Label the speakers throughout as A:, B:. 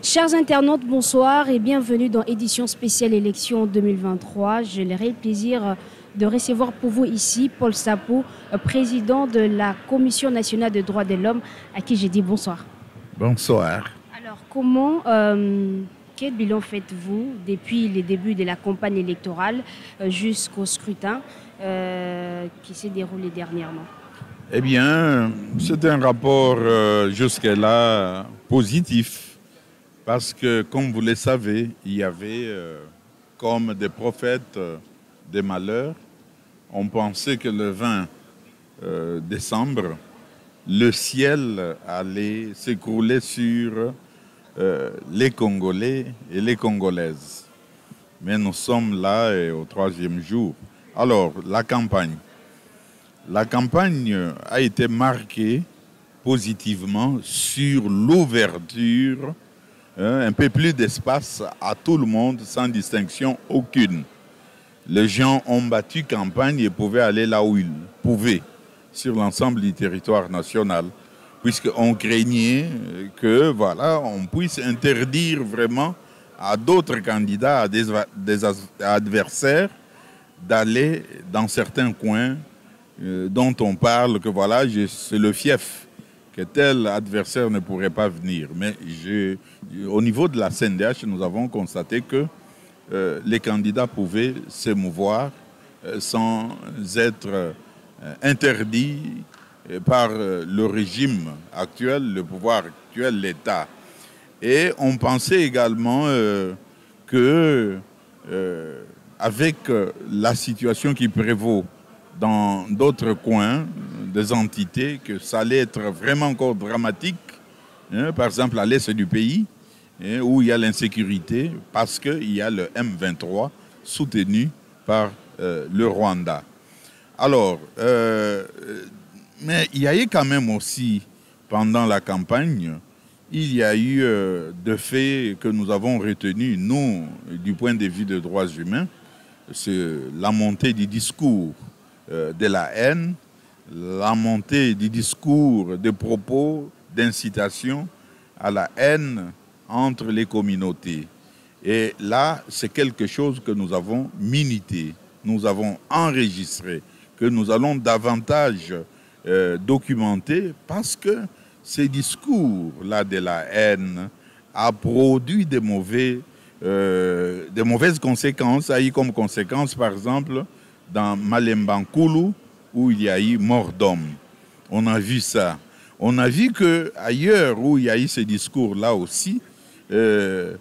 A: Chers internautes, bonsoir et bienvenue dans édition spéciale élection 2023. J'ai le réel plaisir de recevoir pour vous ici Paul Sapou, président de la Commission nationale des droits de l'homme, à qui j'ai dit bonsoir.
B: Bonsoir.
A: Alors, quel bilan faites-vous depuis les débuts de la campagne électorale jusqu'au scrutin qui s'est déroulé dernièrement?
B: Eh bien, c'est un rapport jusque-là positif. Parce que, comme vous le savez, il y avait comme des prophètes des malheurs. On pensait que le 20 décembre, le ciel allait s'écrouler sur les Congolais et les Congolaises. Mais nous sommes là au troisième jour. Alors, la campagne. La campagne a été marquée positivement sur l'ouverture un peu plus d'espace à tout le monde sans distinction aucune. Les gens ont battu campagne et pouvaient aller là où ils pouvaient sur l'ensemble du territoire national, puisqu'on craignait que voilà, on puisse interdire vraiment à d'autres candidats, à des adversaires, d'aller dans certains coins dont on parle que voilà, c'est le fief, que tel adversaire ne pourrait pas venir. Mais au niveau de la CNDH, nous avons constaté que les candidats pouvaient s'émouvoir sans être interdits par le régime actuel, le pouvoir actuel, l'État. Et on pensait également que avec la situation qui prévaut dans d'autres coins des entités, que ça allait être vraiment encore dramatique, par exemple à l'est du pays, où il y a l'insécurité, parce qu'il y a le M23 soutenu par le Rwanda. Alors, mais il y a eu quand même aussi, pendant la campagne, il y a eu des faits que nous avons retenus, nous, du point de vue des droits humains, c'est la montée du discours de la haine, la montée du discours, des propos d'incitation à la haine entre les communautés. Et là, c'est quelque chose que nous avons minuté, nous avons enregistré, que nous allons davantage documenter, parce que ces discours-là de la haine a produit des mauvaises conséquences, a eu comme conséquence, par exemple, dans Malemba-Nkulu, où il y a eu mort d'homme. On a vu ça. On a vu qu'ailleurs où il y a eu ces discours-là aussi, il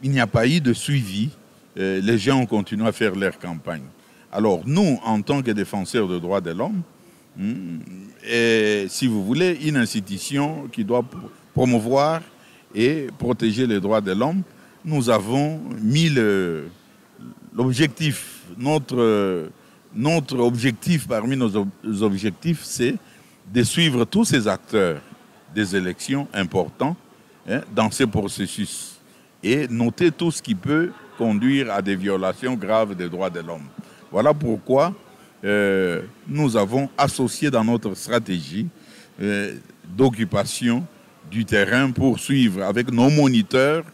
B: n'y a pas eu de suivi. Les gens ont continué à faire leur campagne. Alors nous, en tant que défenseurs des droits de l'homme, et si vous voulez, une institution qui doit promouvoir et protéger les droits de l'homme, nous avons mis l'objectif, notre objectif parmi nos objectifs, c'est de suivre tous ces acteurs des élections importants dans ces processus et noter tout ce qui peut conduire à des violations graves des droits de l'homme. Voilà pourquoi nous avons associé dans notre stratégie d'occupation du terrain pour suivre avec nos moniteurs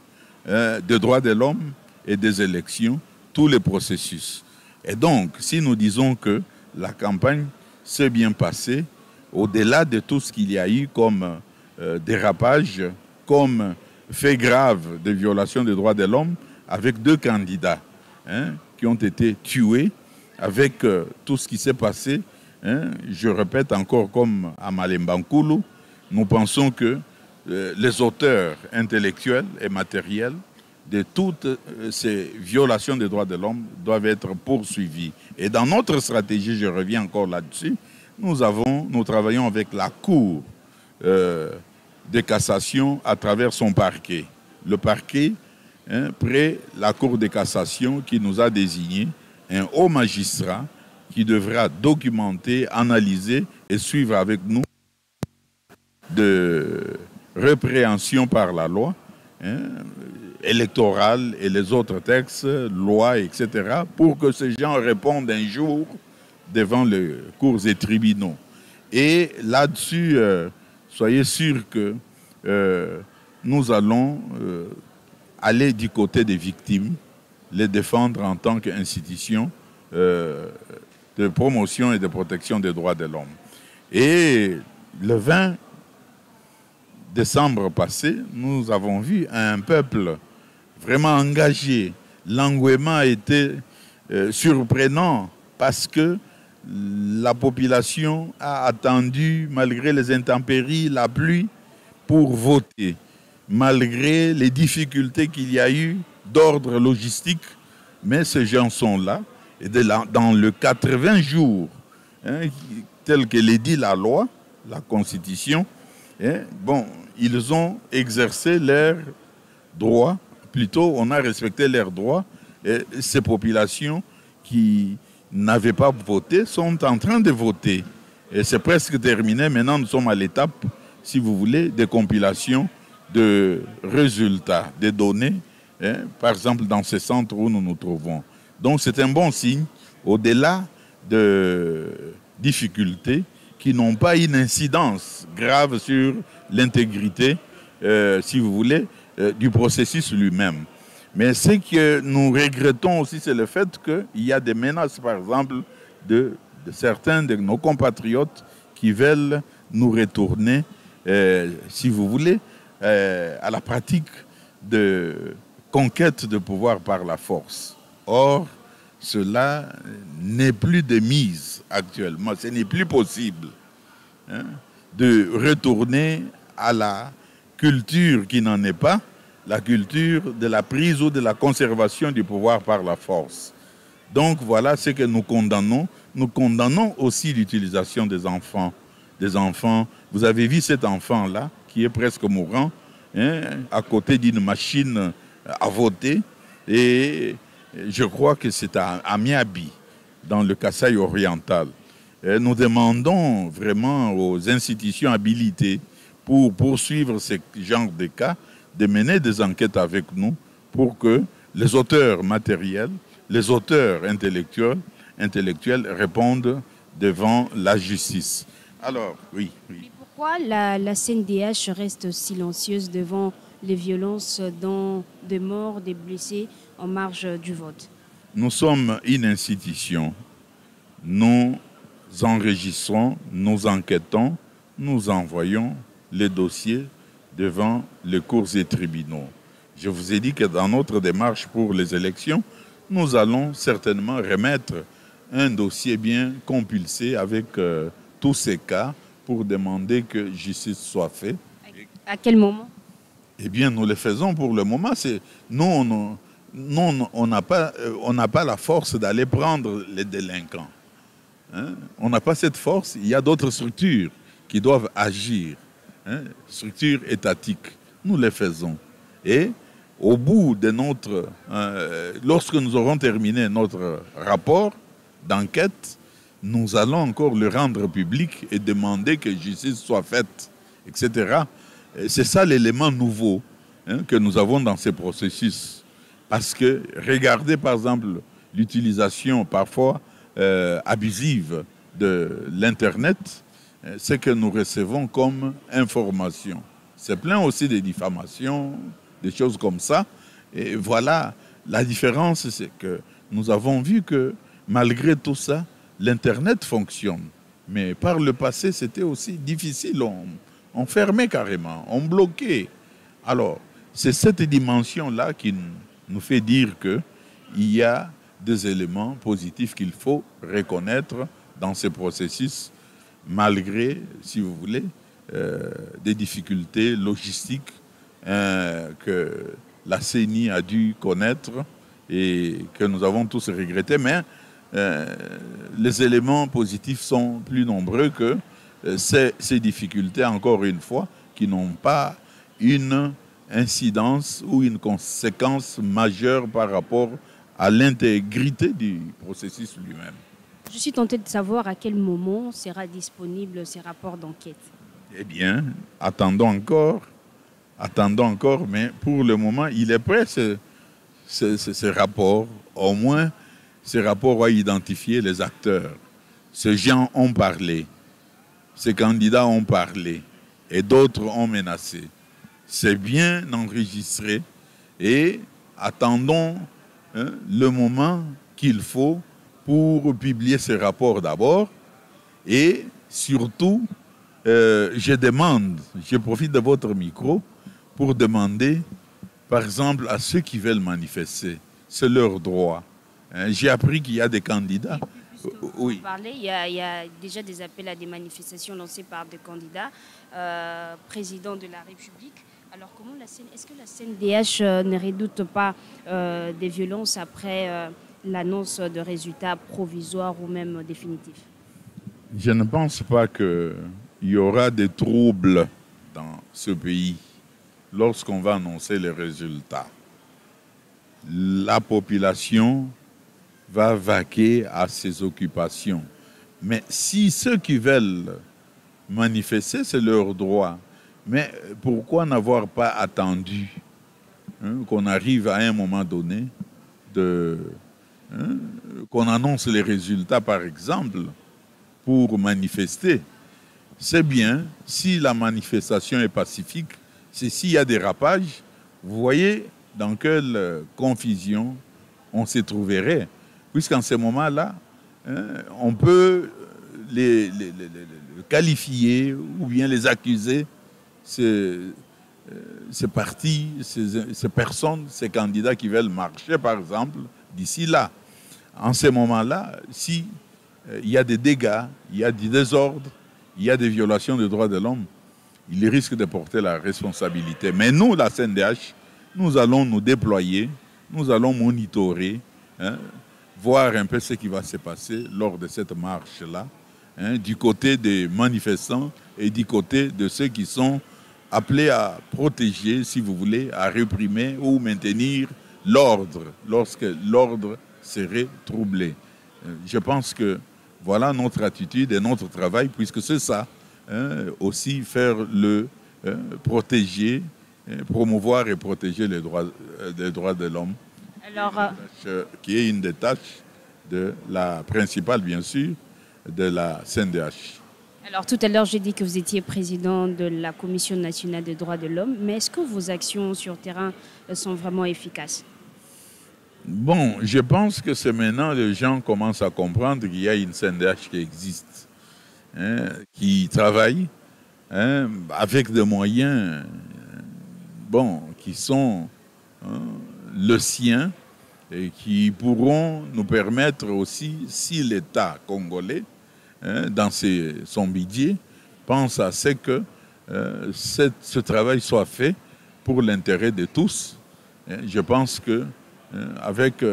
B: des droits de l'homme et des élections tous les processus. Et donc, si nous disons que la campagne s'est bien passée, au-delà de tout ce qu'il y a eu comme dérapage, comme fait grave de violation des droits de l'homme, avec 2 candidats qui ont été tués, avec tout ce qui s'est passé, je répète encore comme à Malemba-Nkulu, nous pensons que les auteurs intellectuels et matériels de toutes ces violations des droits de l'homme doivent être poursuivis. Et dans notre stratégie, je reviens encore là-dessus, nous travaillons avec la Cour de cassation à travers son parquet. Le parquet, près la Cour de cassation qui nous a désigné un haut magistrat qui devra documenter, analyser et suivre avec nous de répréhension par la loi, électorale et les autres textes, lois, etc., pour que ces gens répondent un jour devant les cours et tribunaux. Et là-dessus, soyez sûrs que nous allons aller du côté des victimes, les défendre en tant qu'institution de promotion et de protection des droits de l'homme. Et le 20 décembre passé, nous avons vu un peuple vraiment engagé. L'engouement a été surprenant parce que la population a attendu, malgré les intempéries, la pluie, pour voter, malgré les difficultés qu'il y a eu d'ordre logistique. Mais ces gens sont là, et dans le 80 jours, tel que l'est dit la loi, la Constitution, bon, ils ont exercé leurs droits, plutôt on a respecté leurs droits, et ces populations qui n'avaient pas voté sont en train de voter. Et c'est presque terminé. Maintenant, nous sommes à l'étape, si vous voulez, de compilation de résultats, des données, par exemple dans ces centres où nous nous trouvons. Donc c'est un bon signe, au-delà de difficultés qui n'ont pas une incidence grave sur l'intégrité, si vous voulez, du processus lui-même. Mais ce que nous regrettons aussi, c'est le fait qu'il y a des menaces, par exemple, de certains de nos compatriotes qui veulent nous retourner, si vous voulez, à la pratique de conquête de pouvoir par la force. Or, cela n'est plus de mise actuellement. Ce n'est plus possible de retourner à la culture qui n'en est pas, la culture de la prise ou de la conservation du pouvoir par la force. Donc voilà ce que nous condamnons. Nous condamnons aussi l'utilisation des enfants. Vous avez vu cet enfant-là qui est presque mourant, à côté d'une machine à voter. Et je crois que c'est à Miabi, dans le Kasaï oriental. Et nous demandons vraiment aux institutions habilitées pour poursuivre ce genre de cas, de mener des enquêtes avec nous pour que les auteurs matériels, les auteurs intellectuels répondent devant la justice. Alors, oui.
A: Mais pourquoi la CNDH reste silencieuse devant les violences, dont des morts, des blessés en marge du vote?
B: Nous sommes une institution. Nous enregistrons, nous enquêtons, nous envoyons les dossiers devant les cours et tribunaux. Je vous ai dit que dans notre démarche pour les élections, nous allons certainement remettre un dossier bien compulsé avec tous ces cas pour demander que justice soit faite.
A: À quel moment?
B: Eh bien, nous le faisons pour le moment. Nous, on n'a pas la force d'aller prendre les délinquants. On n'a pas cette force. Il y a d'autres structures qui doivent agir. Structures étatiques. Nous les faisons. Et au bout de lorsque nous aurons terminé notre rapport d'enquête, nous allons encore le rendre public et demander que justice soit faite, etc. C'est ça l'élément nouveau que nous avons dans ces processus. Parce que regardez par exemple l'utilisation parfois abusive de l'Internet, ce que nous recevons comme information. C'est plein aussi de diffamations, des choses comme ça. Et voilà, la différence, c'est que nous avons vu que malgré tout ça, l'Internet fonctionne. Mais par le passé, c'était aussi difficile. On fermait carrément, on bloquait. Alors, c'est cette dimension-là qui nous fait dire qu'il y a des éléments positifs qu'il faut reconnaître dans ces processus, malgré, si vous voulez, des difficultés logistiques que la CENI a dû connaître et que nous avons tous regretté. Mais les éléments positifs sont plus nombreux que ces difficultés, encore une fois, qui n'ont pas une incidence ou une conséquence majeure par rapport à l'intégrité du processus lui-même.
A: Je suis tentée de savoir à quel moment sera disponible ces rapports d'enquête.
B: Eh bien, attendons encore, mais pour le moment, il est prêt, ce rapport. Au moins, ce rapport va identifier les acteurs. Ces gens ont parlé, ces candidats ont parlé, et d'autres ont menacé. c'est bien enregistré et attendons le moment qu'il faut pour publier ces rapports d'abord et surtout, je profite de votre micro pour demander, par exemple, à ceux qui veulent manifester, c'est leur droit. J'ai appris qu'il y a des candidats. Oui.
A: Il y a déjà des appels à des manifestations lancées par des candidats, présidents de la République. Alors, est-ce que la CNDH ne redoute pas des violences après l'annonce de résultats provisoires ou même définitifs?
B: Je ne pense pas qu'il y aura des troubles dans ce pays lorsqu'on va annoncer les résultats. La population va vaquer à ses occupations. Mais si ceux qui veulent manifester, c'est leur droit. Mais pourquoi n'avoir pas attendu qu'on arrive à un moment donné, qu'on annonce les résultats, par exemple, pour manifester? C'est bien, si la manifestation est pacifique, c'est s'il y a des rapages, vous voyez dans quelle confusion on se trouverait. Puisqu'en ce moment-là, on peut les qualifier ou bien les accuser, ces partis, ces personnes, ces candidats qui veulent marcher, par exemple, d'ici là. En ce moment-là, si il y a des dégâts, il y a du désordre, il y a des violations des droits de l'homme, il risque de porter la responsabilité. Mais nous, la CNDH, nous allons nous déployer, nous allons monitorer, voir un peu ce qui va se passer lors de cette marche-là, du côté des manifestants et du côté de ceux qui sont appelés à protéger, si vous voulez, à réprimer ou maintenir l'ordre lorsque l'ordre serait troublé. Je pense que voilà notre attitude et notre travail, puisque c'est ça, aussi faire protéger, promouvoir et protéger les droits de l'homme. Alors, qui est une des tâches de la principale, bien sûr, de la CNDH.
A: Alors, tout à l'heure, j'ai dit que vous étiez président de la Commission nationale des droits de l'homme, mais est-ce que vos actions sur terrain sont vraiment efficaces?
B: Bon, je pense que c'est maintenant les gens commencent à comprendre qu'il y a une CNDH qui existe, qui travaille avec des moyens qui sont le sien et qui pourront nous permettre aussi, si l'État congolais, dans son budget, pense à ce que ce travail soit fait pour l'intérêt de tous. Je pense que avec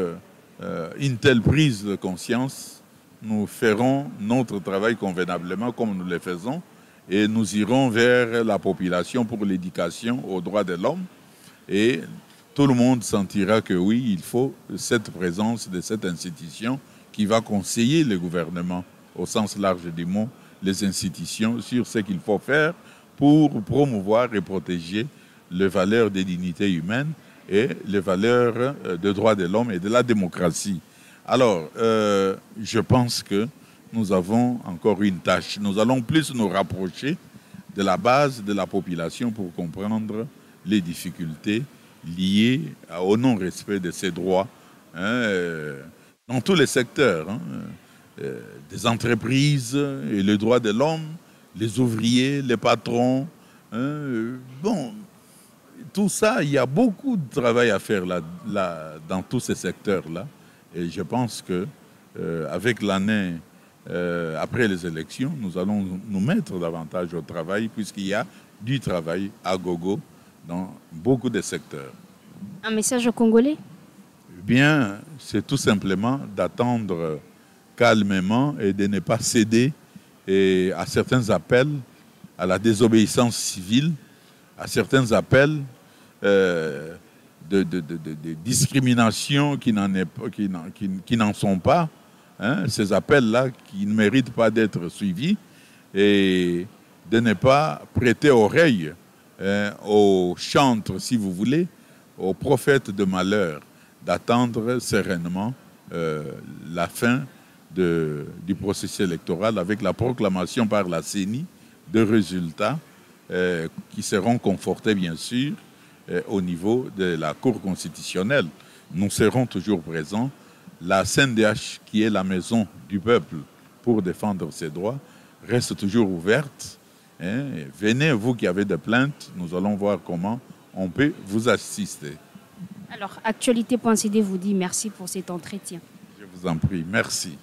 B: une telle prise de conscience, nous ferons notre travail convenablement comme nous le faisons et nous irons vers la population pour l'éducation aux droits de l'homme et tout le monde sentira que oui, il faut cette présence de cette institution qui va conseiller le gouvernement au sens large du mot, les institutions sur ce qu'il faut faire pour promouvoir et protéger les valeurs de dignité humaine et les valeurs des droits de l'homme et de la démocratie. Alors, je pense que nous avons encore une tâche. Nous allons plus nous rapprocher de la base de la population pour comprendre les difficultés liées au non-respect de ces droits dans tous les secteurs, des entreprises et les droits de l'homme, les ouvriers, les patrons. Tout ça, il y a beaucoup de travail à faire dans tous ces secteurs-là. Et je pense qu'avec l'année après les élections, nous allons nous mettre davantage au travail puisqu'il y a du travail à gogo dans beaucoup de secteurs.
A: Un message aux Congolais?
B: Bien, c'est tout simplement d'attendre calmement et de ne pas céder à certains appels à la désobéissance civile, à certains appels de discrimination qui n'en sont pas, ces appels-là qui ne méritent pas d'être suivis, et de ne pas prêter oreille aux chantres, si vous voulez, aux prophètes de malheur, d'attendre sereinement la fin du processus électoral avec la proclamation par la CENI de résultats qui seront confortés, bien sûr, au niveau de la Cour constitutionnelle. Nous serons toujours présents. La CNDH, qui est la maison du peuple pour défendre ses droits, reste toujours ouverte. Venez, vous qui avez des plaintes, nous allons voir comment on peut vous assister.
A: Alors, Actualité.cd vous dit merci pour cet entretien.
B: Je vous en prie, merci.